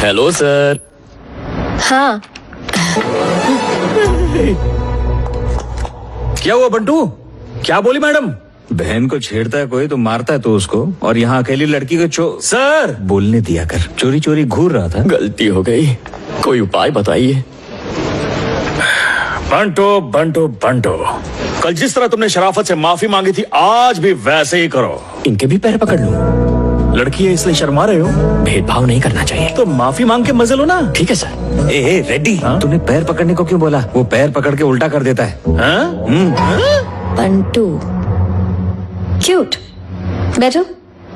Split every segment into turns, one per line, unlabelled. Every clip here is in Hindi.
Hello sir.
हाँ।
क्या हुआ बंटू? क्या बोली मैडम? बहन को छेड़ता है कोई तो मारता है तो उसको, और यहाँ अकेली लड़की को सर बोलने दिया कर। चोरी चोरी घूर रहा था।
गलती हो गई, कोई उपाय बताइए।
बंटो बंटो बंटो, कल जिस तरह तुमने शराफत से माफी मांगी थी, आज भी वैसे ही करो।
इनके भी पैर पकड़ लूं?
लड़की है इसलिए शर्मा रहे हो?
भेदभाव नहीं करना चाहिए।
तो माफी मांग के मजे लो ना।
ठीक है सर।
ए रेड्डी, तूने पैर पकड़ने को क्यों बोला? वो पैर पकड़ के उल्टा कर देता है।
बंटू क्यूट, बैठो।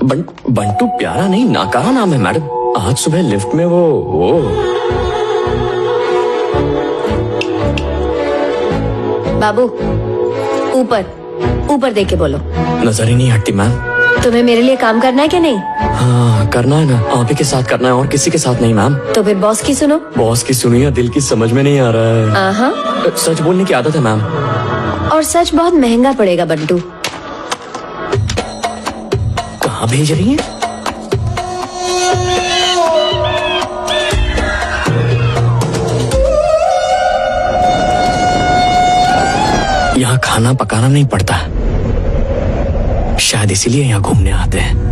बंटू प्यारा नहीं, नाकारा नाम है मैडम। आज सुबह लिफ्ट में वो
बाबू, ऊपर ऊपर देख के बोलो।
नजर ही नहीं हटती मैम।
तुम्हें मेरे लिए काम करना है क्या? नहीं?
हाँ करना है ना, आप ही के साथ करना है और किसी के साथ नहीं मैम।
तो फिर बॉस की सुनो।
बॉस की सुनिए, दिल की समझ में नहीं आ रहा है।
हाँ,
सच बोलने की आदत है मैम।
और सच बहुत महंगा पड़ेगा बंटू।
कहाँ भेज रही हैं? यहाँ खाना पकाना नहीं पड़ता, शायद इसीलिए यहाँ घूमने आते हैं।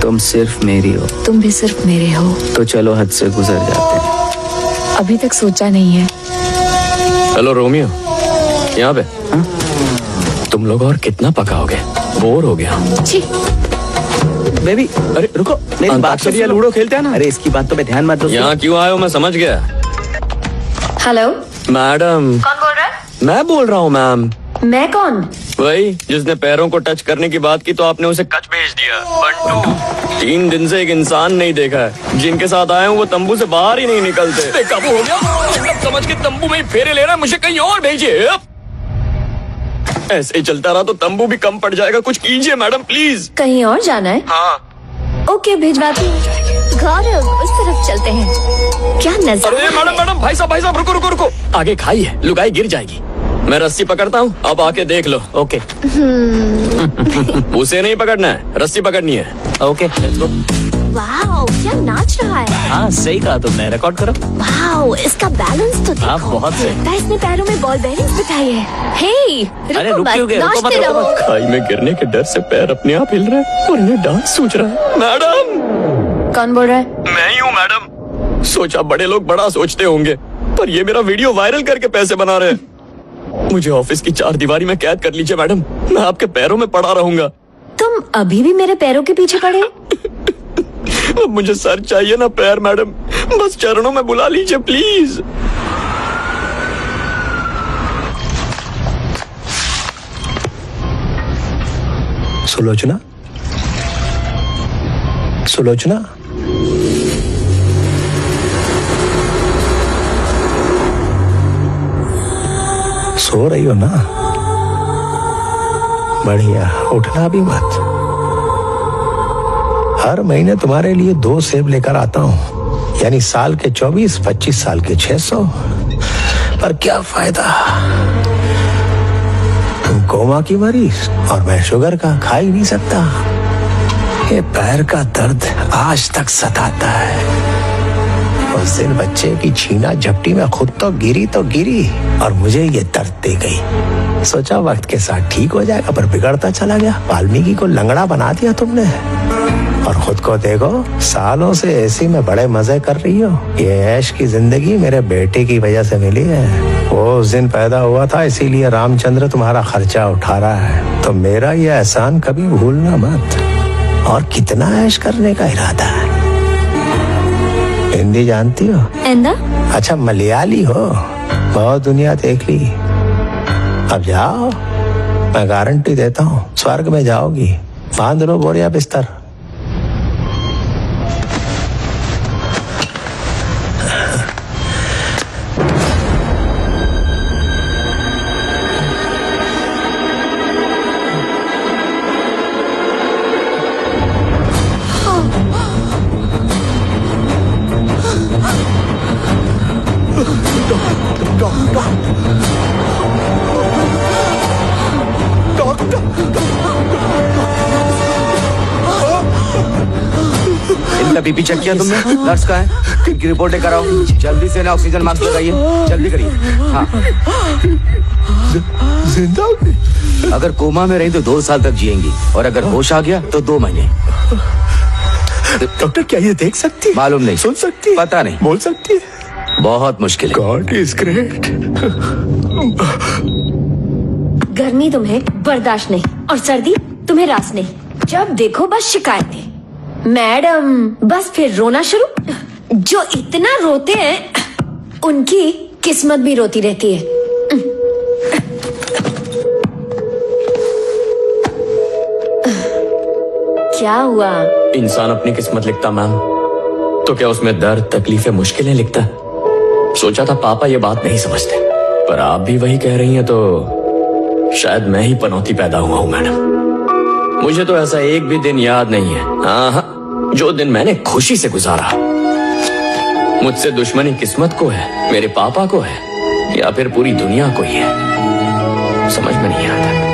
तुम सिर्फ मेरी हो।
तुम भी सिर्फ मेरे हो।
तो चलो हद से गुजर जाते हैं।
अभी तक सोचा नहीं है।
हेलो रोमियो, यहाँ पे। तुम लोग और कितना पकाओगे? बोर हो गया।
छी।
बेबी, अरे रुको, मेरी बात
अंताक्षरी या
सुनो।
लूडो खेलते हैं ना?
अरे इसकी बात तो पे ध्यान मत दो।
यहाँ क्यों आए हो मैं समझ गया।
Hello,
madam.
कौन बोल रहा है?
मैं बोल रहा हूँ मैम।
मैं कौन?
वही जिसने पैरों को टच करने की बात की तो आपने उसे कच भेज दिया। बंटू, 3 दिन से एक इंसान नहीं देखा है। जिनके साथ आए हूँ वो तंबू से बाहर ही नहीं निकलते। बेकाबू हो गया, मतलब समझ के तंबू में ही फेरे ले रहा है। मुझे कहीं और भेजिए। ऐसे ही चलता रहा तो तंबू भी कम पड़ जाएगा। कुछ कीजिए मैडम प्लीज।
कहीं और जाना है?
हाँ।
ओके, भिजवाती हूँ। गौरव, उस तरफ चलते हैं। क्या नजर।
अरे मैडम भाई साहब रुको। आगे खाइए, लुगाई गिर जाएगी। मैं रस्सी पकड़ता हूँ, अब आके देख लो। ओके। उसे नहीं पकड़ना है, रस्सी पकड़नी है।
ओके।
वाओ, क्या नाच रहा है।
हाँ सही कहा तुमने, रिकॉर्ड करो।
वाओ, इसका बैलेंस तो देखो।
हाँ, बहुत सही।
लगता है इसने पैरों में बॉल बेयरिंग्स बिठाई है। हे,
अरे
रुको
रुक
मत,
क्यों गए? रुको मत,
नाचते
रुको
रहो।
मत।
खाई में गिरने के डर से पैर अपने आप हिल रहा है और इन्हें डांस सूझ रहा है। मैडम।
कौन बोल रहा है?
मैं ही हूँ मैडम। सोचा बड़े लोग बड़ा सोचते होंगे, पर ये मेरा वीडियो वायरल करके पैसे बना रहे हैं। मुझे ऑफिस की 4 दीवारी में कैद कर लीजिए मैडम, मैं आपके पैरों में पड़ा रहूंगा।
तुम अभी भी मेरे पैरों के पीछे पड़े?
अब मुझे सर चाहिए ना पैर मैडम, बस चरणों में बुला लीजिए प्लीज।
सुलोचना, सुलोचना, सो रही हो ना? बढ़िया, उठना भी मत। हर महीने तुम्हारे लिए 2 सेब लेकर आता हूं, यानी साल के 24, 25 साल के 600। पर क्या फायदा, तुम कोमा की मरीज और मैं शुगर का, खा ही नहीं सकता। ये पैर का दर्द आज तक सताता है। उस दिन बच्चे की छीना झपटी में खुद तो गिरी और मुझे ये दर्द दे गई। सोचा वक्त के साथ ठीक हो जाएगा, पर बिगड़ता चला गया। वाल्मीकि को लंगड़ा बना दिया तुमने, और खुद को देखो, सालों से एसी में बड़े मजे कर रही हो। ये ऐश की जिंदगी मेरे बेटे की वजह से मिली है। वो उस दिन पैदा हुआ था, इसीलिए रामचंद्र तुम्हारा खर्चा उठा रहा है। तो मेरा ये एहसान कभी भूलना मत। और कितना ऐश करने का इरादा है? हिंदी जानती हो?
एंदा?
अच्छा, मलयाली हो? बहुत दुनिया देख ली। अब जाओ, मैं गारंटी देता हूँ स्वर्ग में जाओगी। बांध लो बोरिया बिस्तर।
बीपी चेक किया तुमने? नर्स कहाँ है? इनकी रिपोर्ट लेकर आओ। जल्दी से ना ऑक्सीजन मास्क लगाइए, जल्दी करिए। हाँ,
जिंदा?
अगर कोमा में रही तो 2 साल तक जिएंगी, और अगर होश आ गया तो 2 महीने।
डॉक्टर क्या ये देख सकती है?
मालूम नहीं,
सुन सकती है?
पता नहीं,
बोल सकती है?
बहुत मुश्किल है।
God is great.
गर्मी तुम्हें बर्दाश्त नहीं और सर्दी तुम्हें रास नहीं। जब देखो बस शिकायतें। मैडम बस फिर रोना शुरू। जो इतना रोते हैं उनकी किस्मत भी रोती रहती है। क्या हुआ?
इंसान अपनी किस्मत लिखता मैम, तो क्या उसमें दर्द तकलीफें मुश्किलें लिखता? सोचा था पापा ये बात नहीं समझते, पर आप भी वही कह रही हैं तो शायद मैं ही पनौती पैदा हुआ हूं मैडम। मुझे तो ऐसा एक भी दिन याद नहीं है, हाँ, जो दिन मैंने खुशी से गुजारा। मुझसे दुश्मनी किस्मत को है, मेरे पापा को है, या फिर पूरी दुनिया को ही है, समझ में नहीं आता।